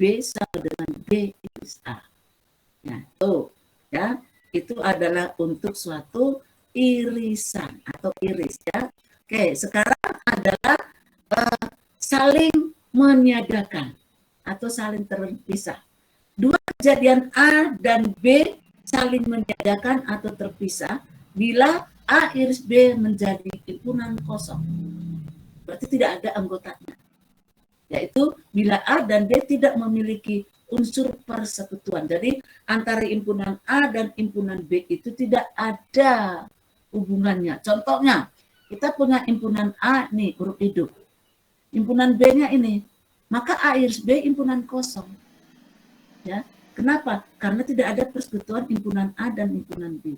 B sama dengan B iris A. Nah, tuh, ya, itu adalah untuk suatu irisan atau iris, ya. Oke, sekarang adalah saling meniadakan atau saling terpisah. Dua kejadian A dan B saling meniadakan atau terpisah bila A iris B menjadi himpunan kosong. Berarti tidak ada anggotanya. Yaitu bila A dan B tidak memiliki unsur persekutuan. Jadi antara himpunan A dan himpunan B itu tidak ada hubungannya. Contohnya, kita punya himpunan A nih, huruf hidup. Himpunan B-nya ini, maka A iris B himpunan kosong. Ya, kenapa? Karena tidak ada persekutuan himpunan A dan himpunan B.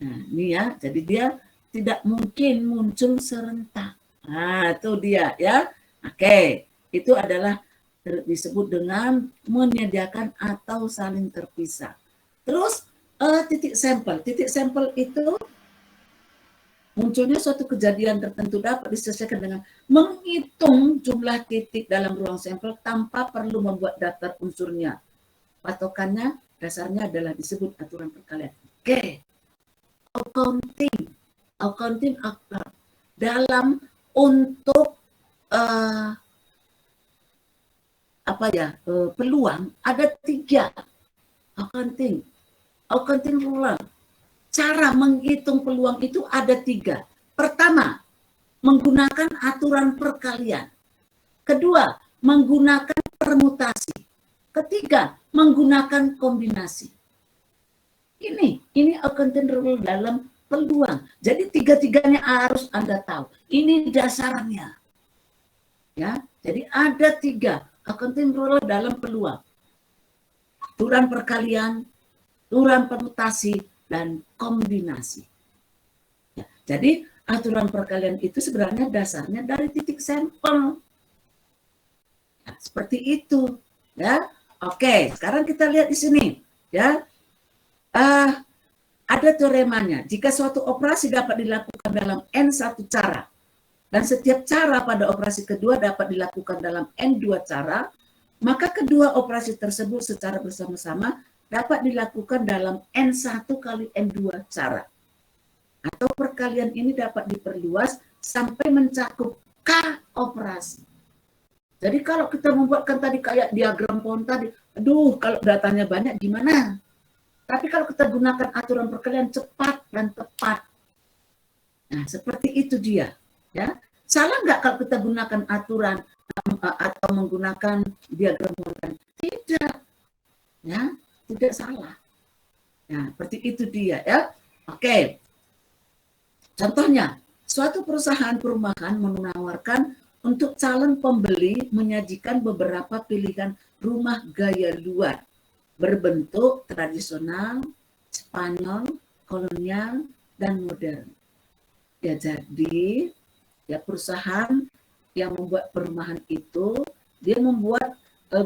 Nah, ini ya, jadi dia tidak mungkin muncul serentak. Nah, itu dia ya. Oke, itu adalah disebut dengan menyediakan atau saling terpisah. Terus titik sampel. Titik sampel itu munculnya suatu kejadian tertentu dapat diselesaikan dengan menghitung jumlah titik dalam ruang sampel tanpa perlu membuat daftar unsurnya. Patokannya dasarnya adalah disebut aturan perkalian. Oke. Accounting dalam untuk peluang ada 3 accounting rule. Cara menghitung peluang itu ada 3. Pertama, menggunakan aturan perkalian. Kedua, menggunakan permutasi. Ketiga, menggunakan kombinasi. Ini accounting rule dalam peluang. Jadi 3-tiganya harus Anda tahu. Ini dasarnya. Ya, jadi ada 3 accounting rule dalam peluang. Aturan perkalian, aturan permutasi, dan kombinasi. Ya, jadi aturan perkalian itu sebenarnya dasarnya dari titik sampel. Ya, seperti itu. Ya, oke. Sekarang kita lihat di sini. Ya, ada teoremanya. Jika suatu operasi dapat dilakukan dalam N1 cara, dan setiap cara pada operasi kedua dapat dilakukan dalam N2 cara, maka kedua operasi tersebut secara bersama-sama dapat dilakukan dalam N1 kali N2 cara. Atau perkalian ini dapat diperluas sampai mencakup K operasi. Jadi kalau kita membuatkan tadi kayak diagram pohon tadi, aduh kalau datanya banyak gimana? Tapi kalau kita gunakan aturan perkalian cepat dan tepat. Nah, seperti itu dia. Ya, salah nggak kalau kita gunakan aturan atau menggunakan diagram pohon? Tidak. Ya, tidak salah. Nah, seperti itu dia ya. Oke. Contohnya, suatu perusahaan perumahan menawarkan untuk calon pembeli menyajikan beberapa pilihan rumah gaya luar berbentuk tradisional, Spanyol, kolonial, dan modern. Ya, jadi ya perusahaan yang membuat perumahan itu dia membuat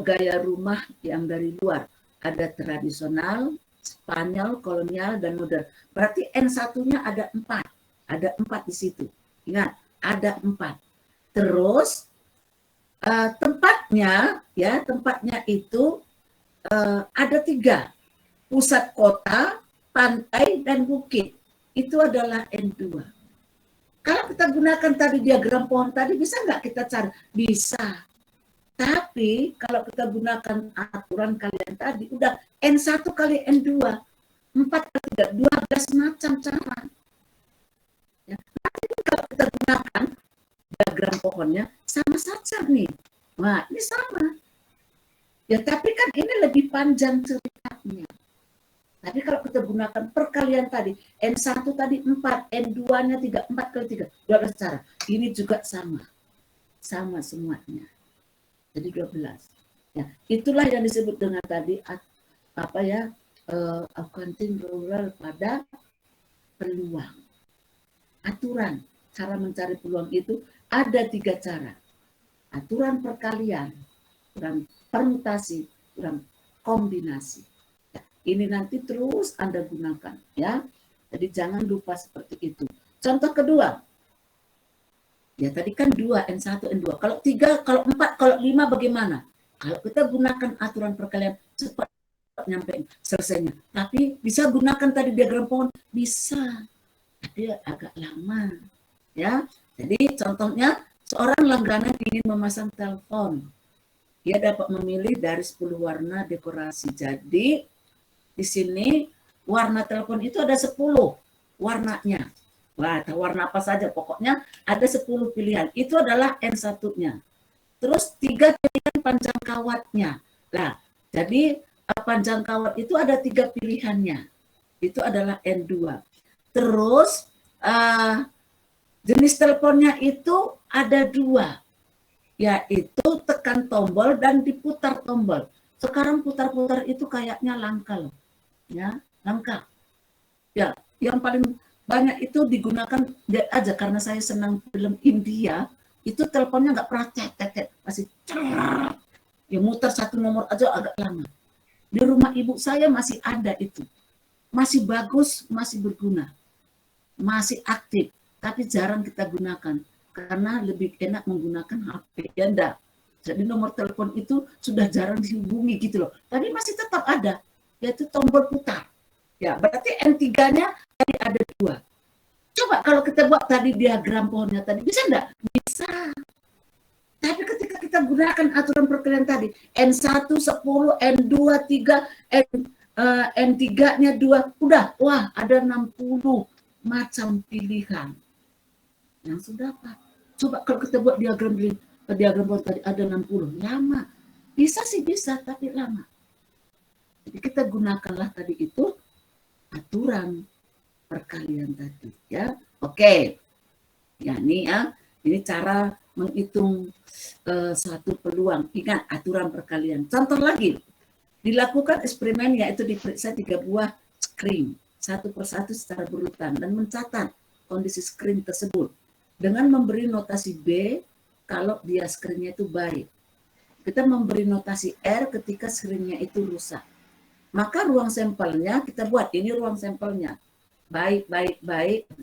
gaya rumah yang dari luar. Ada tradisional, Spanyol, kolonial, dan modern. Berarti N1-nya ada 4. Ada 4 di situ. Ingat, ada 4. Terus tempatnya itu ada 3. Pusat kota, pantai, dan bukit. Itu adalah N2. Kalau kita gunakan tadi diagram pohon tadi, bisa nggak kita cari? Bisa. Tapi kalau kita gunakan aturan kalian tadi, udah N1 kali N2, 4 kali 3, 12 macam cara. Ya. Nanti kalau kita gunakan diagram pohonnya, sama saja nih. Wah, ini sama. Ya, tapi kan ini lebih panjang ceritanya. Tapi kalau kita gunakan perkalian tadi, N1 tadi 4, N2-nya 3, 4 kali 3, 12 cara. Ini juga sama. Sama semuanya. Jadi 12. Ya, itulah yang disebut dengan tadi accounting rule pada peluang. Aturan cara mencari peluang itu ada 3 cara. Aturan perkalian, aturan permutasi, aturan kombinasi. Ya, ini nanti terus Anda gunakan ya. Jadi jangan lupa seperti itu. Contoh kedua. Ya tadi kan 2, N1, N2. Kalau 3, kalau 4, kalau 5 bagaimana? Kalau kita gunakan aturan perkalian cepat nyampe selesainya. Tapi bisa gunakan tadi diagram pohon, bisa. Tapi agak lama. Ya. Jadi contohnya seorang langganan ingin memasang telepon. Dia dapat memilih dari 10 warna dekorasi. Jadi di sini warna telepon itu ada 10 warnanya. Wah, warna apa saja pokoknya ada 10 pilihan. Itu adalah N1-nya. Terus 3 pilihan panjang kawatnya. Nah, jadi panjang kawat itu ada 3 pilihannya. Itu adalah N2. Terus jenis teleponnya itu ada 2, yaitu tekan tombol dan diputar tombol. Sekarang putar-putar itu kayaknya langka loh, ya langka. Ya, yang paling banyak itu digunakan aja karena saya senang film India. Itu teleponnya nggak pernah cetet, masih cerat. Ya muter satu nomor aja agak lama. Di rumah ibu saya masih ada itu. Masih bagus, masih berguna. Masih aktif, tapi jarang kita gunakan. Karena lebih enak menggunakan HP. Ya enggak? Jadi nomor telepon itu sudah jarang dihubungi gitu loh. Tapi masih tetap ada, yaitu tombol putar. Ya, berarti N3-nya tadi ada 2. Coba kalau kita buat tadi diagram pohonnya tadi, bisa enggak? Bisa. Tapi ketika kita gunakan aturan perkalian tadi, N1 10, N2 3, N3-nya 2, udah, wah ada 60 macam pilihan yang sudah dapat. Coba kalau kita buat diagram pohon tadi ada 60, lama. Bisa sih bisa, tapi lama. Jadi kita gunakanlah tadi itu aturan perkalian tadi, ya. Oke. Ya, ini cara menghitung suatu peluang. Ingat aturan perkalian. Contoh lagi, dilakukan eksperimen yaitu diperiksa 3 buah screen satu persatu secara berurutan dan mencatat kondisi screen tersebut dengan memberi notasi B kalau dia screen-nya itu baik. Kita memberi notasi R ketika screen-nya itu rusak. Maka ruang sampelnya kita buat, ini ruang sampelnya. Baik,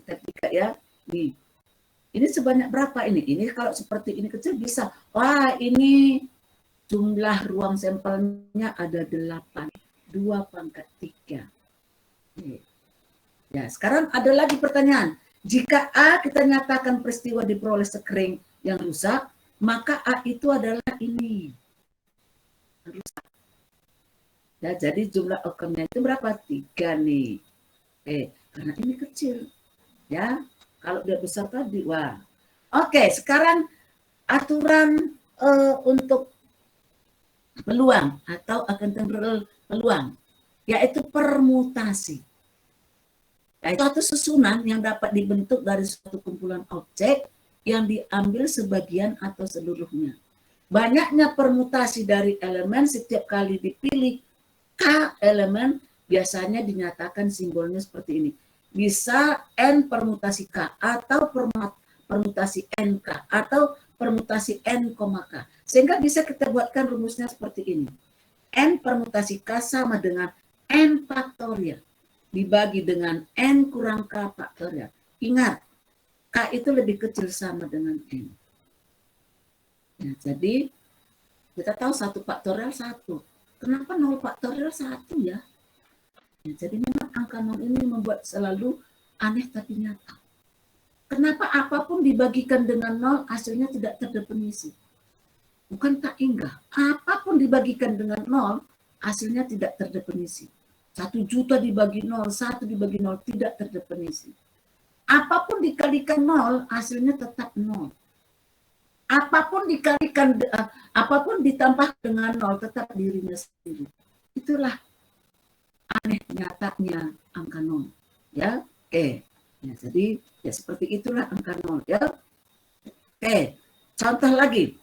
ketika ya, nih. Ini sebanyak berapa ini? Ini kalau seperti ini kecil bisa. Wah, ini jumlah ruang sampelnya ada 8. 2/3. Ya, sekarang ada lagi pertanyaan. Jika A kita nyatakan peristiwa diperoleh screen yang rusak, maka A itu adalah ini. Rusak. Ya, jadi jumlah outcome-nya itu berapa? 3 nih. Karena ini kecil. Ya, kalau dia besar tadi, wah. Oke, sekarang aturan untuk peluang atau akuntabel peluang, yaitu permutasi. Yaitu suatu susunan yang dapat dibentuk dari suatu kumpulan objek yang diambil sebagian atau seluruhnya. Banyaknya permutasi dari elemen setiap kali dipilih K elemen biasanya dinyatakan simbolnya seperti ini. Bisa N permutasi K atau permutasi NK atau permutasi N, K. Sehingga bisa kita buatkan rumusnya seperti ini. N permutasi K sama dengan N faktorial dibagi dengan N kurang K faktorial. Ingat, K itu lebih kecil sama dengan N. Ya, jadi kita tahu 1 faktorial 1. Kenapa 0 faktorial 1 ya? Jadi memang angka 0 ini membuat selalu aneh tapi nyata. Kenapa apapun dibagikan dengan 0 hasilnya tidak terdefinisi? Bukan tak inggah. Apapun dibagikan dengan 0 hasilnya tidak terdefinisi. 1 juta dibagi 0, 1 dibagi 0 tidak terdefinisi. Apapun dikalikan 0 hasilnya tetap 0. Apapun dikalikan, apapun ditambah dengan 0 tetap dirinya sendiri. Itulah aneh nyatanya angka 0, ya. Oke. Ya, jadi ya seperti itulah angka 0, ya. Oke. Contoh lagi.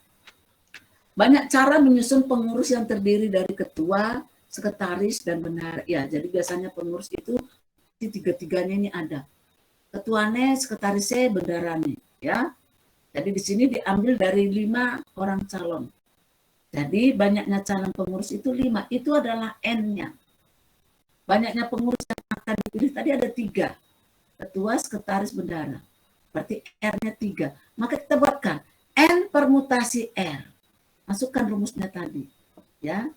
Banyak cara menyusun pengurus yang terdiri dari ketua, sekretaris dan bendahara. Ya, jadi biasanya pengurus itu tiga-tiganya ini ada. Ketuanya, sekretarisnya, bendaharanya, ya. Jadi di sini diambil dari 5 orang calon. Jadi banyaknya calon pengurus itu 5. Itu adalah N-nya. Banyaknya pengurus yang akan dipilih tadi ada 3. Ketua, sekretaris, bendahara. Berarti R-nya 3. Maka kita buatkan N permutasi R. Masukkan rumusnya tadi. Ya,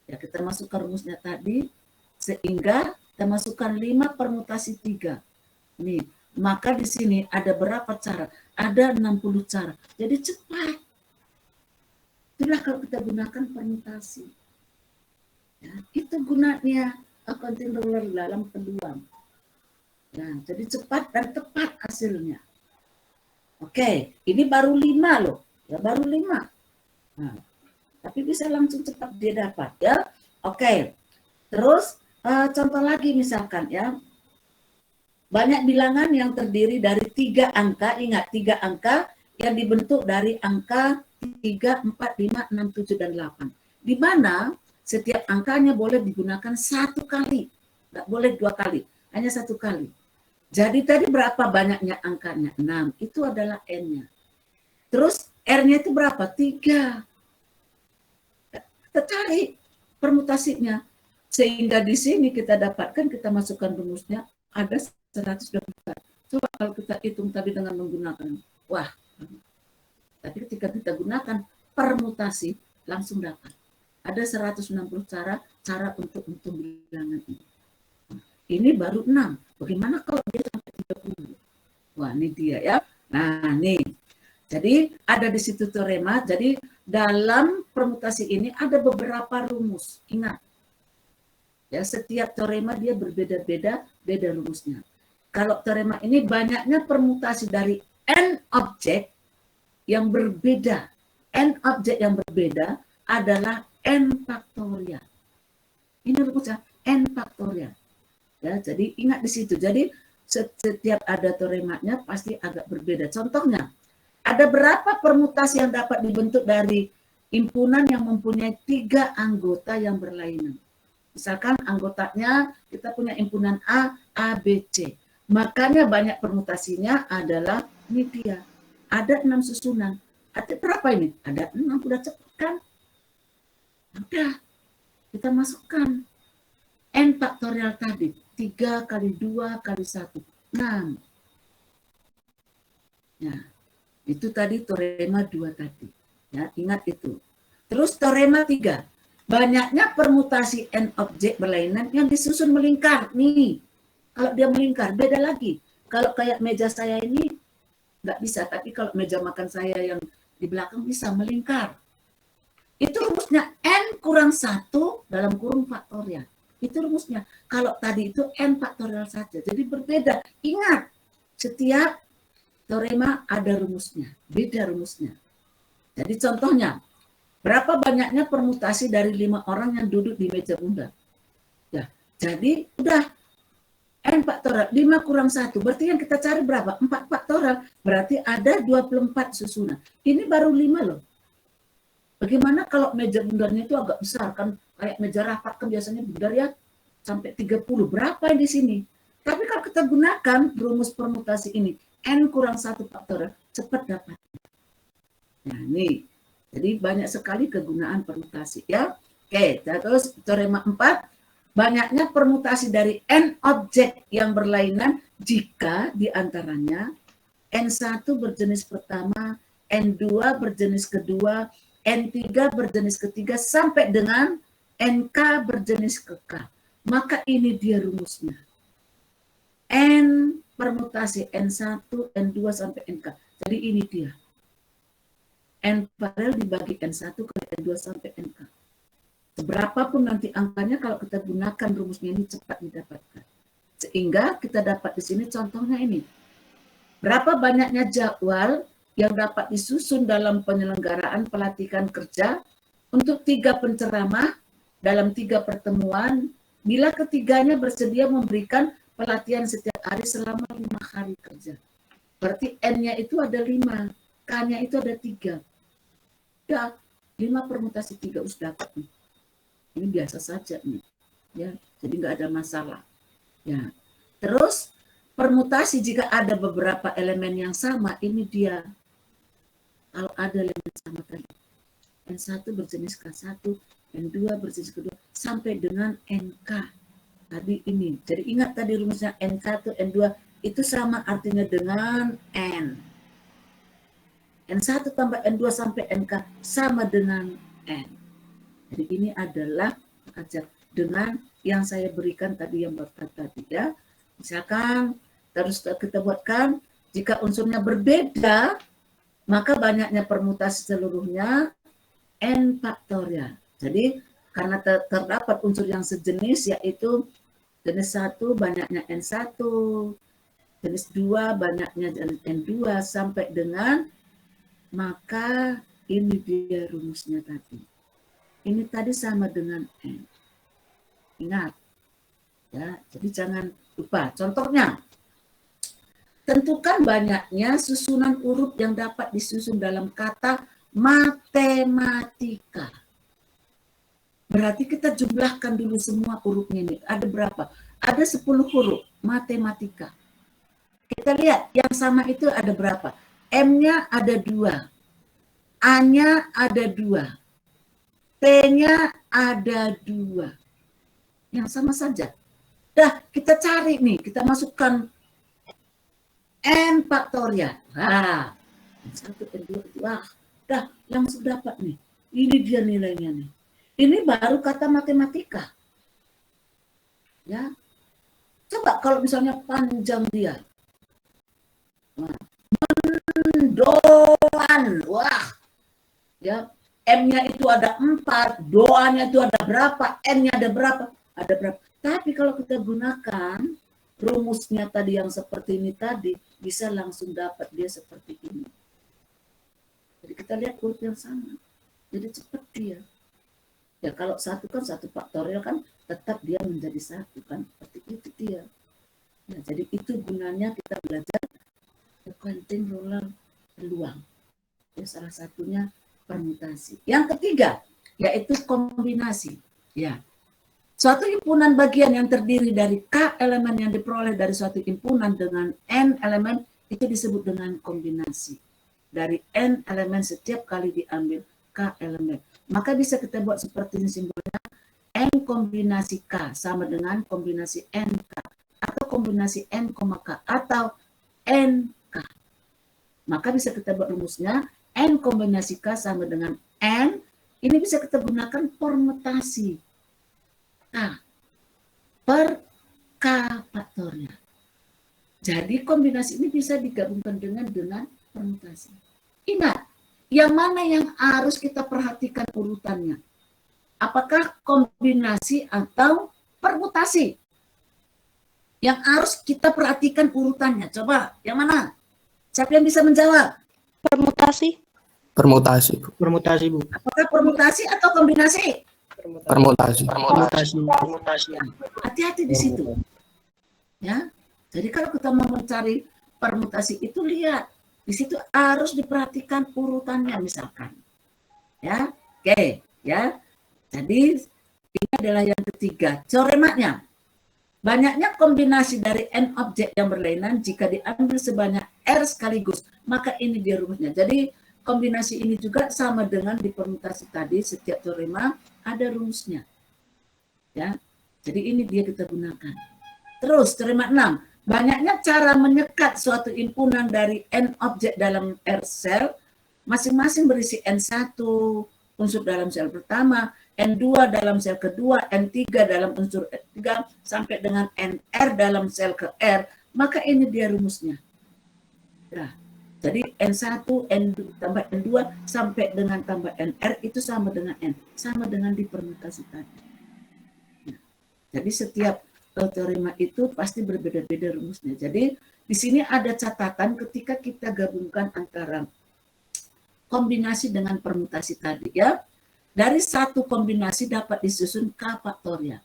ya kita masukkan rumusnya tadi, sehingga kita masukkan 5 permutasi 3. Nih, maka di sini ada berapa cara? Ada 60 cara. Jadi cepat. Itulah kalau kita gunakan permutasi. Ya, itu gunanya accounting ruler dalam peluang. Ya, jadi cepat dan tepat hasilnya. Oke, ini baru 5 loh. Ya, baru 5. Nah, tapi bisa langsung cepat dia dapat ya. Oke. Terus contoh lagi misalkan ya. Banyak bilangan yang terdiri dari 3 angka, ingat 3 angka yang dibentuk dari angka 3, 4, 5, 6, 7, dan 8. Di mana setiap angkanya boleh digunakan 1 kali. Nggak boleh 2 kali, hanya 1 kali. Jadi tadi berapa banyaknya angkanya? 6, itu adalah N-nya. Terus R-nya itu berapa? 3. Kita cari permutasinya. Sehingga di sini kita dapatkan, kita masukkan rumusnya, ada 120. Coba kalau kita hitung tadi dengan menggunakan, wah. Tapi ketika kita gunakan permutasi, langsung dapat. Ada 160 cara untuk bilangan ini. Ini baru 6. Bagaimana kalau dia sampai 30? Wah, ini dia ya. Nah, nih. Jadi ada di situ teorema. Jadi dalam permutasi ini ada beberapa rumus. Ingat, ya setiap teorema dia berbeda-beda, beda rumusnya. Kalau teorema ini banyaknya permutasi dari n objek yang berbeda. N objek yang berbeda adalah n faktorial. Ini rumusnya n faktorial. Ya, jadi ingat di situ. Jadi setiap ada teoremanya pasti agak berbeda. Contohnya, ada berapa permutasi yang dapat dibentuk dari himpunan yang mempunyai 3 anggota yang berlainan. Misalkan anggotanya kita punya himpunan A, A, B, C. Makanya banyak permutasinya adalah ini dia. Ada 6 susunan. Ada berapa ini? Ada 6, udah cepat kan? Udah, kita masukkan. N faktorial tadi. 3 kali 2 kali 1. 6. Ya. Itu tadi teorema 2 tadi. Ya, ingat itu. Terus teorema 3. Banyaknya permutasi n objek berlainan yang disusun melingkar. Nih, kalau dia melingkar beda lagi. Kalau kayak meja saya ini nggak bisa, tapi kalau meja makan saya yang di belakang bisa melingkar. Itu rumusnya n kurang 1 dalam kurung faktorial. Itu rumusnya. Kalau tadi itu n faktorial saja. Jadi berbeda. Ingat, setiap teorema ada rumusnya, beda rumusnya. Jadi contohnya, berapa banyaknya permutasi dari 5 orang yang duduk di meja bunda? Ya, jadi udah n faktorial 5 kurang 1, berarti yang kita cari berapa? 4 faktorial, berarti ada 24 susunan. Ini baru 5 loh. Bagaimana kalau meja bundarnya itu agak besar kan? Kayak meja rapat kan biasanya bundar ya sampai 30. Berapa di sini? Tapi kalau kita gunakan rumus permutasi ini, n kurang 1 faktorial, cepat dapat. Nah, ini. Jadi banyak sekali kegunaan permutasi ya. Oke, terus teorema 4, banyaknya permutasi dari n objek yang berlainan jika diantaranya n1 berjenis pertama, n2 berjenis kedua, n3 berjenis ketiga, sampai dengan nk berjenis ke k. Maka ini dia rumusnya. N permutasi N1, N2 sampai NK. Jadi ini dia. N paralel dibagi N1 kali N2 sampai NK. Seberapapun nanti angkanya, kalau kita gunakan rumusnya ini cepat didapatkan. Sehingga kita dapat di sini contohnya ini. Berapa banyaknya jadwal yang dapat disusun dalam penyelenggaraan pelatihan kerja untuk 3 penceramah dalam 3 pertemuan, bila ketiganya bersedia memberikan pelatihan setiap hari selama 5 hari kerja. Berarti N-nya itu ada 5, K-nya itu ada 3. Ya, 5 permutasi 3 sudah dapat nih. Ini biasa saja nih. Ya, jadi nggak ada masalah. Ya. Terus permutasi jika ada beberapa elemen yang sama, ini dia. Kalau ada elemen sama tadi. N1 berjenis K1, N2 berjenis kedua, sampai dengan NK. Tadi ini. Jadi ingat tadi rumusnya N1, N2 itu sama artinya dengan N. N1 tambah N2 sampai NK sama dengan N. Jadi ini adalah ajar dengan yang saya berikan tadi yang tadi ya. Misalkan terus kita buatkan jika unsurnya berbeda maka banyaknya permutasi seluruhnya n faktorial. Jadi karena terdapat unsur yang sejenis yaitu jenis 1 banyaknya n1, jenis 2 banyaknya n2 sampai dengan maka ini dia rumusnya tadi. Ini tadi sama dengan n. Ingat ya, jadi jangan lupa. Contohnya, tentukan banyaknya susunan huruf yang dapat disusun dalam kata matematika. Berarti kita jumlahkan dulu semua hurufnya ini. Ada berapa? Ada 10 huruf matematika. Kita lihat yang sama itu ada berapa? M-nya ada 2. A-nya ada 2. T-nya ada 2. Yang sama saja. Dah, kita cari nih. Kita masukkan n faktorial. Nah, 1, N2, wah, dah langsung dapat nih. Ini dia nilainya nih. Ini baru kata matematika. Ya. Coba kalau misalnya panjang dia. Mendoan. Wah. Ya, M-nya itu ada 4, doanya itu ada berapa, N-nya ada berapa? Ada berapa. Tapi kalau kita gunakan rumusnya tadi yang seperti ini tadi, bisa langsung dapat dia seperti ini. Jadi kita lihat huruf yang sama. Jadi cepat dia. Ya kalau 1 kan 1 faktorial kan tetap dia menjadi 1 kan. Seperti itu dia. Nah, jadi itu gunanya kita belajar accounting ruler peluang. Ya, salah satunya permutasi. Yang ketiga yaitu kombinasi. Ya. Suatu himpunan bagian yang terdiri dari K elemen yang diperoleh dari suatu himpunan dengan N elemen itu disebut dengan kombinasi. Dari N elemen setiap kali diambil K elemen. Maka bisa kita buat seperti ini simbolnya. N kombinasi K sama dengan kombinasi NK. Atau kombinasi N, K atau NK. Maka bisa kita buat rumusnya. N kombinasi K sama dengan N. Ini bisa kita gunakan permutasi. K per K faktorial. Jadi kombinasi ini bisa digabungkan dengan permutasi. Ingat, yang mana yang harus kita perhatikan urutannya? Apakah kombinasi atau permutasi? Yang harus kita perhatikan urutannya. Coba, yang mana? Siapa yang bisa menjawab? Permutasi. Permutasi, Bu. Permutasi, Bu. Apakah permutasi atau kombinasi? Permutasi. Permutasi. Hati-hati di situ. Ya. Jadi kalau kita mau mencari permutasi itu lihat di situ harus diperhatikan urutannya misalkan. Ya. Oke, ya. Jadi ini adalah yang ketiga. Teoremanya. Banyaknya kombinasi dari n objek yang berlainan jika diambil sebanyak R sekaligus, maka ini dia rumusnya. Jadi kombinasi ini juga sama dengan di permutasi tadi, setiap teorema ada rumusnya. Ya. Jadi ini dia kita gunakan. Terus teorema 6, banyaknya cara menyekat suatu himpunan dari n objek dalam R sel, masing-masing berisi N1 unsur dalam sel pertama, N2 dalam sel kedua, N3 dalam unsur ketiga, sampai dengan NR dalam sel ke R, maka ini dia rumusnya. Nah, jadi N1, N2, tambah N2, sampai dengan tambah NR, itu sama dengan N. Sama dengan di permutasi tadi. Nah, jadi setiap teorema itu pasti berbeda-beda rumusnya. Jadi di sini ada catatan ketika kita gabungkan antara kombinasi dengan permutasi tadi ya. Dari satu kombinasi dapat disusun K faktorial.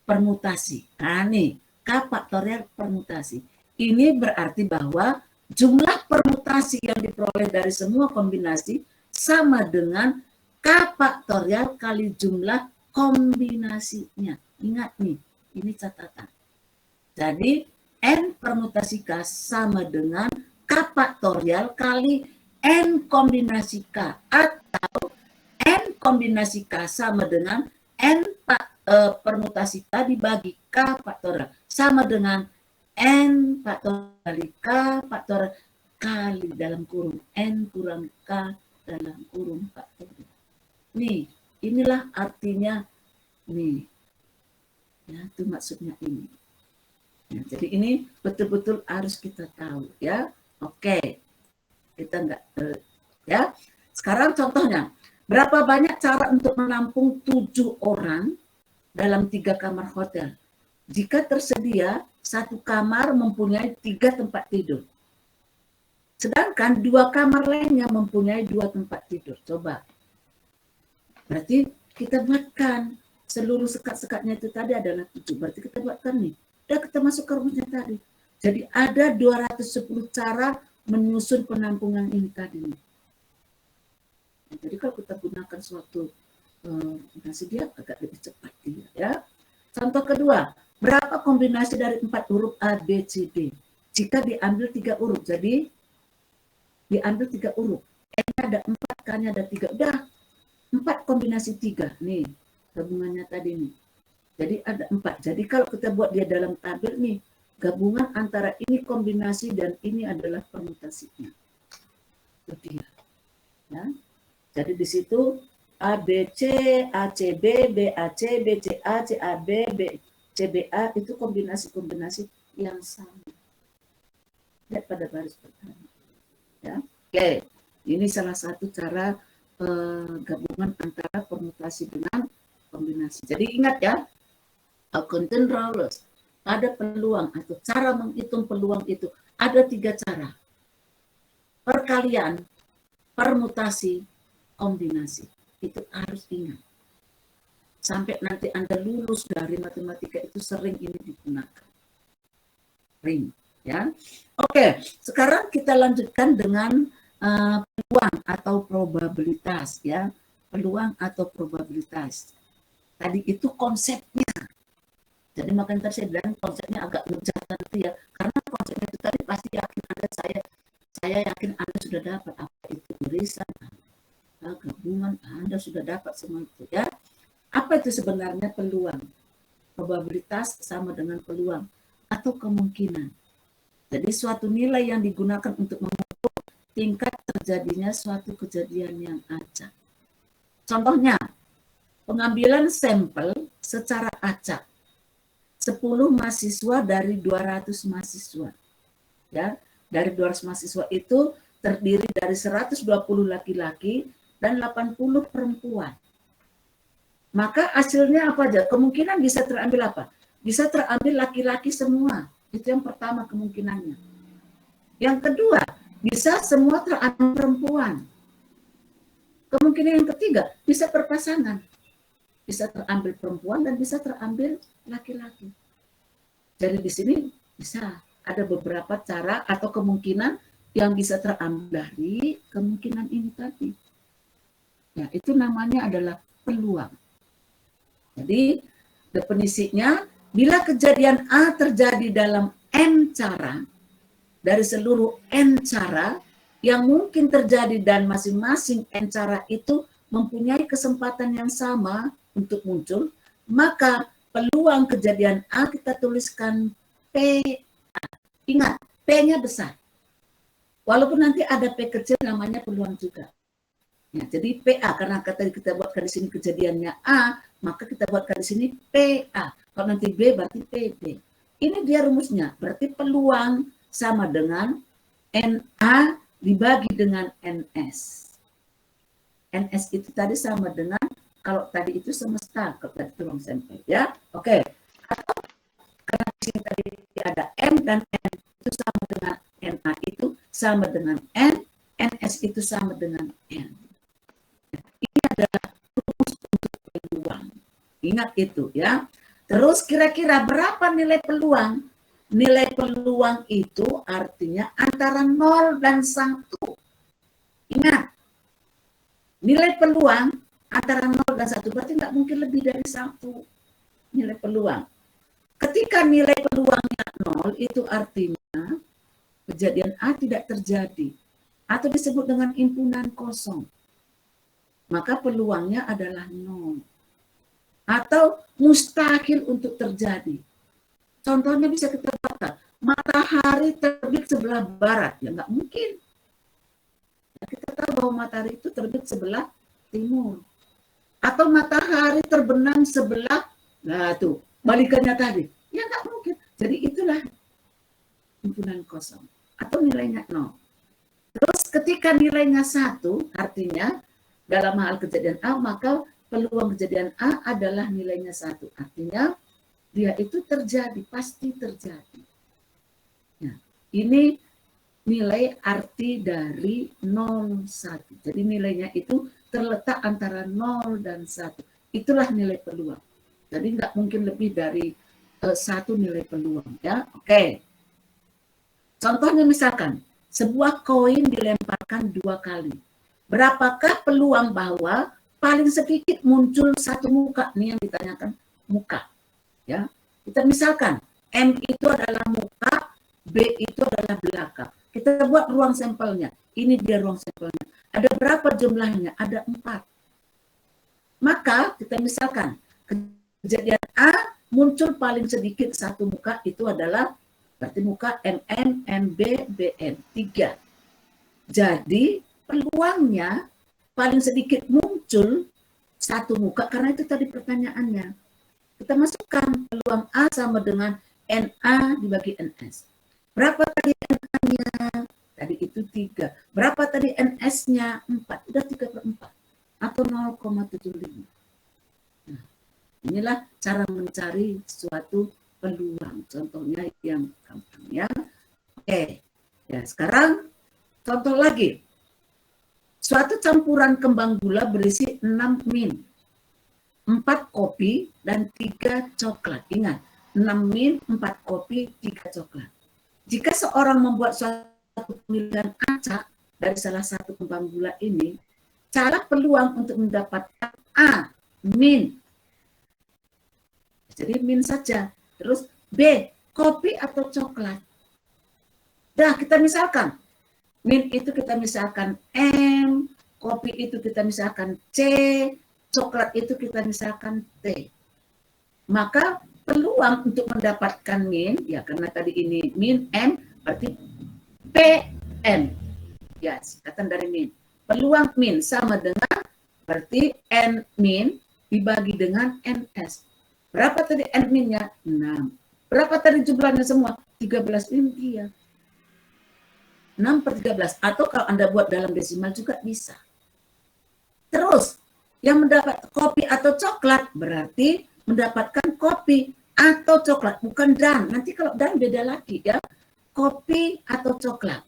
Permutasi. Nah nih, K faktorial permutasi. Ini berarti bahwa jumlah permutasi yang diperoleh dari semua kombinasi sama dengan K faktorial kali jumlah kombinasinya. Ingat nih, ini catatan. Jadi N permutasi K sama dengan K faktorial kali N kombinasi K, atau N kombinasi K sama dengan N permutasi K dibagi K faktorial sama dengan N faktorial kali K faktorial kali dalam kurung N kurang K dalam kurung faktorial. Nih, Inilah artinya nih. Ya, itu maksudnya ini. Ya, jadi ini betul-betul harus kita tahu ya. Oke. Kita enggak ya. Sekarang contohnya, berapa banyak cara untuk menampung 7 orang dalam 3 kamar hotel? Jika tersedia 1 kamar mempunyai 3 tempat tidur. Sedangkan 2 kamar lainnya mempunyai 2 tempat tidur. Coba. Berarti kita buatkan seluruh sekat-sekatnya itu tadi adalah 7. Berarti kita buatkan nih. Udah kita masuk ke rumusnya tadi. Jadi ada 210 cara menyusun penampungan ini tadi. Jadi kalau kita gunakan suatu kombinasi dia agak lebih cepat dia, ya. Contoh kedua, berapa kombinasi dari 4 huruf A, B, C, D? Jika diambil 3 huruf, jadi diambil 3 huruf. N-nya ada 4, K-nya ada 3. Udah, 4 kombinasi 3. Nih, gabungannya tadi nih. Jadi ada 4. Jadi kalau kita buat dia dalam tabel nih, gabungan antara ini kombinasi dan ini adalah permutasinya. Itu dia. Ya. Jadi di situ A, B, C, A, C, B, B, A, C, B, C, A, C, A, B, B, C, B, A itu kombinasi-kombinasi yang sama. Lihat pada baris pertama. Ya. Oke, ini salah satu cara gabungan antara permutasi dengan kombinasi. Jadi ingat ya, accountant rules, ada peluang atau cara menghitung peluang itu ada 3 cara. Perkalian, permutasi, kombinasi. Itu harus ingat. Sampai nanti Anda lulus dari matematika itu sering ini digunakan. Sering, ya. Oke, sekarang kita lanjutkan dengan peluang atau probabilitas, ya. Peluang atau probabilitas. Tadi itu konsepnya. Jadi makanya tadi saya bilang konsepnya agak ngejar nanti ya. Karena konsepnya itu tadi pasti yakin Anda, saya yakin Anda sudah dapat apa itu irisan, gabungan, Anda sudah dapat semua itu ya. Apa itu sebenarnya peluang? Probabilitas sama dengan peluang atau kemungkinan. Jadi suatu nilai yang digunakan untuk mengukur tingkat terjadinya suatu kejadian yang acak. Contohnya, pengambilan sampel secara acak. 10 mahasiswa dari 200 mahasiswa. Ya, dari 200 mahasiswa itu terdiri dari 120 laki-laki dan 80 perempuan. Maka hasilnya apa aja? Kemungkinan bisa terambil apa? Bisa terambil laki-laki semua. Itu yang pertama kemungkinannya. Yang kedua, bisa semua terambil perempuan. Kemungkinan yang ketiga, bisa berpasangan. Bisa terambil perempuan dan bisa terambil laki-laki. Jadi di sini bisa ada beberapa cara atau kemungkinan yang bisa terambil dari kemungkinan ini tadi. Ya, itu namanya adalah peluang. Jadi definisinya, bila kejadian A terjadi dalam N cara, dari seluruh N cara yang mungkin terjadi dan masing-masing N cara itu mempunyai kesempatan yang sama untuk muncul, maka peluang kejadian A kita tuliskan P. Ingat, P-nya besar. Walaupun nanti ada P kecil namanya peluang juga. Ya, jadi PA, karena kata kita buatkan di sini kejadiannya A, maka kita buatkan di sini PA. Kalau nanti B berarti PB. Ini dia rumusnya. Berarti peluang sama dengan NA dibagi dengan NS. NS itu tadi sama dengan, kalau tadi itu semesta, kalau tadi itu ruang sampel. Ya, oke. Atau karena di sini tadi ada M dan N itu sama dengan NA itu sama dengan N, NS itu sama dengan N. Ini adalah rumus untuk peluang. Ingat itu ya. Terus kira-kira berapa nilai peluang? Nilai peluang itu artinya antara 0 dan 1. Ingat. Nilai peluang antara 0 dan 1 berarti nggak mungkin lebih dari 1 nilai peluang. Ketika nilai peluangnya 0 itu artinya kejadian A tidak terjadi atau disebut dengan himpunan kosong. Maka peluangnya adalah 0. Atau mustahil untuk terjadi. Contohnya bisa kita katakan, matahari terbit sebelah barat. Ya nggak mungkin. Ya, kita tahu bahwa matahari itu terbit sebelah timur. Atau matahari terbenam sebelah, nah tuh, balikannya tadi. Ya nggak mungkin. Jadi itulah himpunan kosong. Atau nilainya 0. Terus ketika nilainya 1, artinya dalam hal kejadian A, maka peluang kejadian A adalah nilainya 1. Artinya dia itu terjadi, pasti terjadi. Nah, ini nilai arti dari 0, 1. Jadi nilainya itu terletak antara 0 dan 1. Itulah nilai peluang. Jadi nggak mungkin lebih dari 1 nilai peluang. Ya, oke. Contohnya misalkan, sebuah koin dilemparkan 2 kali. Berapakah peluang bahwa paling sedikit muncul 1 muka? Ini yang ditanyakan, muka. Ya, kita misalkan M itu adalah muka, B itu adalah belakang. Kita buat ruang sampelnya. Ini dia ruang sampelnya. Ada berapa jumlahnya? Ada 4. Maka kita misalkan kejadian A muncul paling sedikit 1 muka, itu adalah berarti muka MN, MB, BN. 3. Jadi peluangnya paling sedikit muncul 1 muka, karena itu tadi pertanyaannya. Kita masukkan peluang A sama dengan NA dibagi NS. Berapa tadi NA-nya? Tadi itu 3. Berapa tadi NS-nya? 4. Udah 3/4. Atau 0,75. Nah, inilah cara mencari suatu peluang. Contohnya yang gampang ya. Oke. Ya, sekarang contoh lagi. Suatu campuran kembang gula berisi 6 min. 4 kopi dan 3 coklat. Ingat, 6 min, 4 kopi, 3 coklat. Jika seorang membuat suatu pemilihan acak dari salah satu kembang gula ini, cara peluang untuk mendapatkan A, min. Jadi min saja. Terus B, kopi atau coklat. Nah, kita misalkan, min itu kita misalkan M, kopi itu kita misalkan C, coklat itu kita misalkan T. Maka peluang untuk mendapatkan min, ya karena tadi ini min M, berarti PM. Ya, singkatan dari min. Peluang min sama dengan, berarti N min dibagi dengan NS. Berapa tadi N minnya? 6. Berapa tadi jumlahnya semua? 13 min dia. 6/13. Atau kalau Anda buat dalam desimal juga bisa. Terus, yang mendapat kopi atau coklat berarti mendapatkan kopi atau coklat, bukan dan. Nanti kalau dan beda lagi ya. Kopi atau coklat.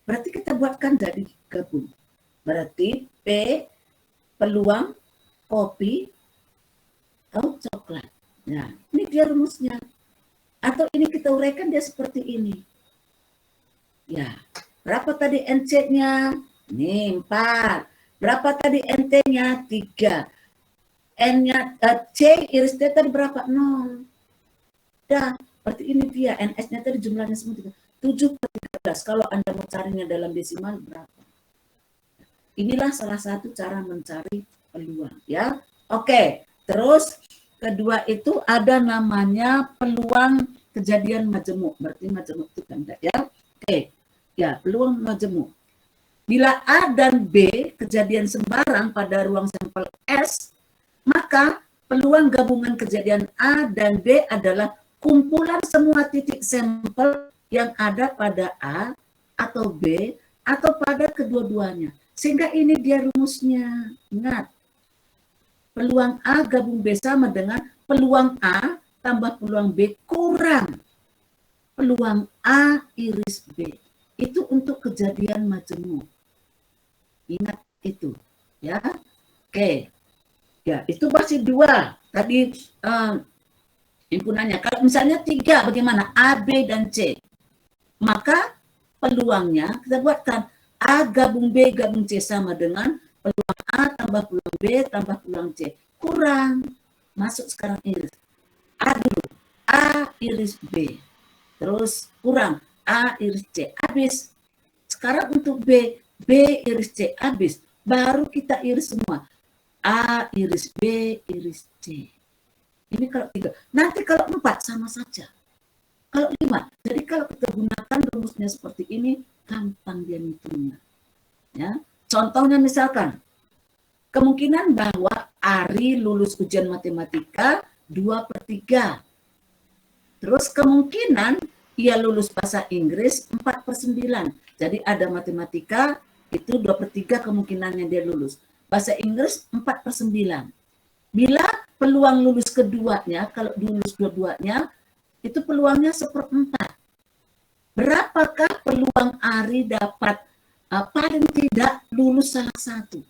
Berarti kita buatkan jadi gabung. Berarti P peluang kopi atau coklat. Nah, ini dia rumusnya. Atau ini kita uraikan dia seperti ini. Ya, berapa tadi NC-nya? Nih 4. Berapa tadi NT-nya? 3. N-nya C iris T tadi berapa? 0. Dah, berarti ini dia NS-nya tadi jumlahnya semua 7/13. Kalau Anda mau carinya dalam desimal berapa? Inilah salah satu cara mencari peluang ya. Oke, terus kedua itu ada namanya peluang kejadian majemuk. Berarti majemuk itu ganda ya. Oke. Ya, peluang majemuk. Bila A dan B kejadian sembarang pada ruang sampel S, maka peluang gabungan kejadian A dan B adalah kumpulan semua titik sampel yang ada pada A atau B atau pada kedua-duanya. Sehingga ini dia rumusnya. Ingat, peluang A gabung B sama dengan peluang A tambah peluang B kurang peluang A iris B. Itu untuk kejadian majemuk. Ingat itu, ya. Oke. Ya, itu masih 2. Tadi himpunannya. Kalau misalnya 3, bagaimana? A, B, dan C. Maka peluangnya kita buatkan A gabung B gabung C sama dengan peluang A tambah peluang B tambah peluang C. Kurang. Masuk sekarang iris. A dulu. A iris B. Terus kurang. A iris C. Habis. Sekarang untuk B. B iris C. Habis. Baru kita iris semua. A iris B iris C. Ini kalau 3. Nanti kalau 4 sama saja. Kalau 5. Jadi kalau kita gunakan rumusnya seperti ini, gampang dia ngitungnya. Ya. Contohnya misalkan Kemungkinan bahwa Ari lulus ujian matematika 2/3. Terus kemungkinan ia lulus bahasa Inggris 4/9. Jadi ada matematika itu 2/3 kemungkinannya dia lulus. Bahasa Inggris 4/9. Bila peluang lulus keduanya, kalau lulus dua-duanya, itu peluangnya 1/4. Berapakah peluang Ari dapat paling tidak lulus salah satu?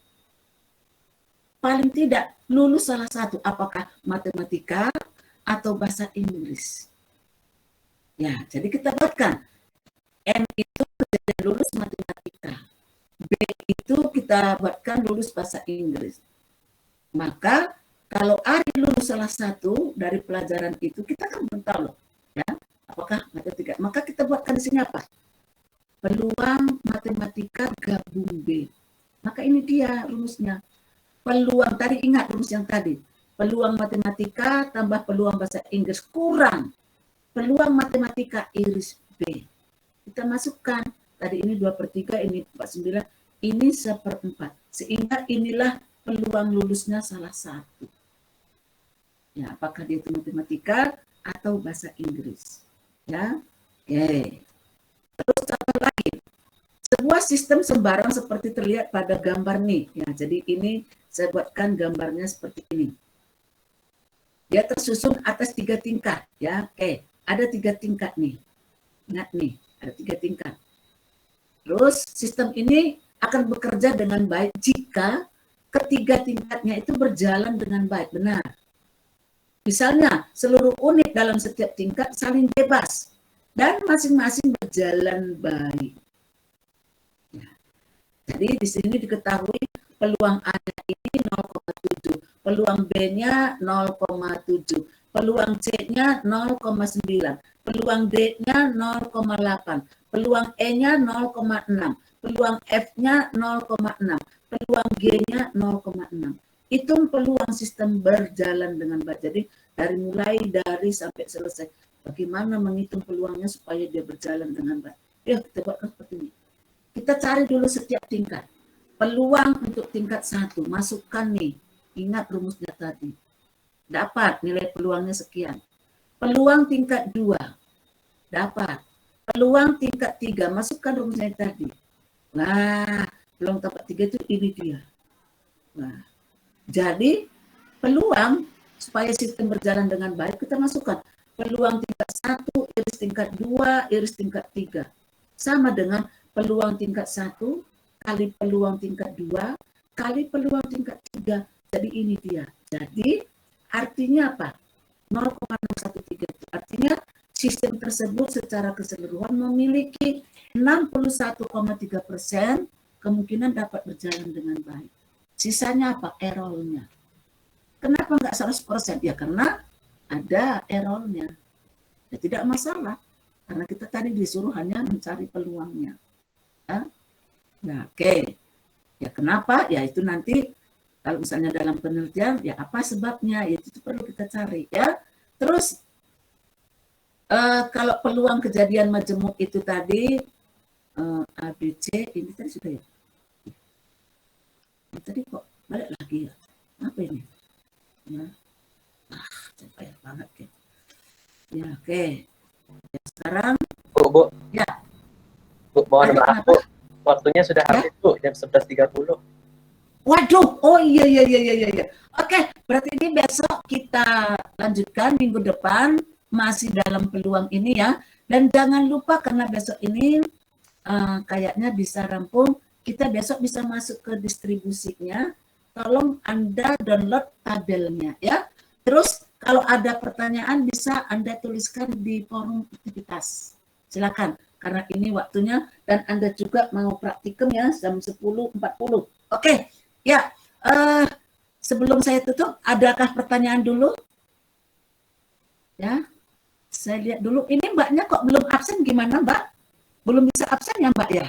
Paling tidak lulus salah satu, apakah matematika atau bahasa Inggris? Ya, jadi kita buatkan. M itu kejadian lulus matematika. B itu kita buatkan lulus bahasa Inggris. Maka kalau Ari lulus salah satu dari pelajaran itu, kita kan belum tahu loh, ya, apakah matematika. Maka kita buatkan di sini apa? Peluang matematika gabung B. Maka ini dia rumusnya. Peluang, tadi ingat rumus yang tadi. Peluang matematika tambah peluang bahasa Inggris kurang peluang matematika iris B. Kita masukkan. Tadi ini 2/3, ini 4/9, ini 1/4. Sehingga inilah peluang lulusnya salah satu. Ya, apakah dia itu matematika atau bahasa Inggris. Ya, oke. Terus contoh lagi. Sebuah sistem sembarang seperti terlihat pada gambar nih. Ya, jadi ini saya buatkan gambarnya seperti ini. Dia tersusun atas 3 tingkat. Ya, oke. Ada 3 tingkat nih. Ingat nih, ada 3 tingkat. Terus sistem ini akan bekerja dengan baik jika ketiga tingkatnya itu berjalan dengan baik, benar. Misalnya, seluruh unit dalam setiap tingkat saling bebas dan masing-masing berjalan baik. Ya. Jadi di sini diketahui peluang A-nya ini 0,7, peluang B-nya 0,7, peluang C-nya 0,9, peluang D-nya 0,8, peluang E-nya 0,6, peluang F-nya 0,6, peluang G-nya 0,6. Hitung peluang sistem berjalan dengan baik. Jadi dari sampai selesai. Bagaimana menghitung peluangnya supaya dia berjalan dengan baik. Ya, kita buat seperti ini. Kita cari dulu setiap tingkat. Peluang untuk tingkat 1, masukkan nih. Ingat rumusnya tadi. Dapat nilai peluangnya sekian. Peluang tingkat 2, dapat. Peluang tingkat 3, masukkan rumusnya tadi. Nah, peluang tingkat 3 itu ini dia. Nah, jadi peluang supaya sistem berjalan dengan baik kita masukkan. Peluang tingkat 1, iris tingkat 2, iris tingkat 3. Sama dengan peluang tingkat 1 kali peluang tingkat 2 kali peluang tingkat 3. Jadi ini dia. Jadi artinya apa? 0,613. Artinya sistem tersebut secara keseluruhan memiliki 61,3% kemungkinan dapat berjalan dengan baik. Sisanya apa? Errornya. Kenapa enggak 100%? Ya karena ada errornya. Ya tidak masalah. Karena kita tadi disuruh hanya mencari peluangnya. Ya, nah, oke. Ya kenapa? Ya itu nanti kalau misalnya dalam penelitian, ya apa sebabnya? Ya itu perlu kita cari. Ya. Terus kalau peluang kejadian majemuk itu tadi ABC, ini tadi sudah ya? Tadi kok balik lagi ya? Apa ini? Ya. Payah banget ya. Ya, oke. Ya, sekarang Bu. Ya. Bu, mohon maaf, Bu. Waktunya sudah habis, Bu, jam 11.30. Waduh, oh iya. Oke, berarti ini besok kita lanjutkan minggu depan masih dalam peluang ini ya. Dan jangan lupa karena besok ini kayaknya bisa rampung, kita besok bisa masuk ke distribusinya. Tolong Anda download tabelnya ya. Terus kalau ada pertanyaan bisa Anda tuliskan di forum aktivitas. Silakan, karena ini waktunya dan Anda juga mau praktikum ya jam 10.40. Oke, ya. Sebelum saya tutup, adakah pertanyaan dulu? Ya, saya lihat dulu. Ini Mbaknya kok belum absen gimana Mbak? Belum bisa absen ya Mbak ya?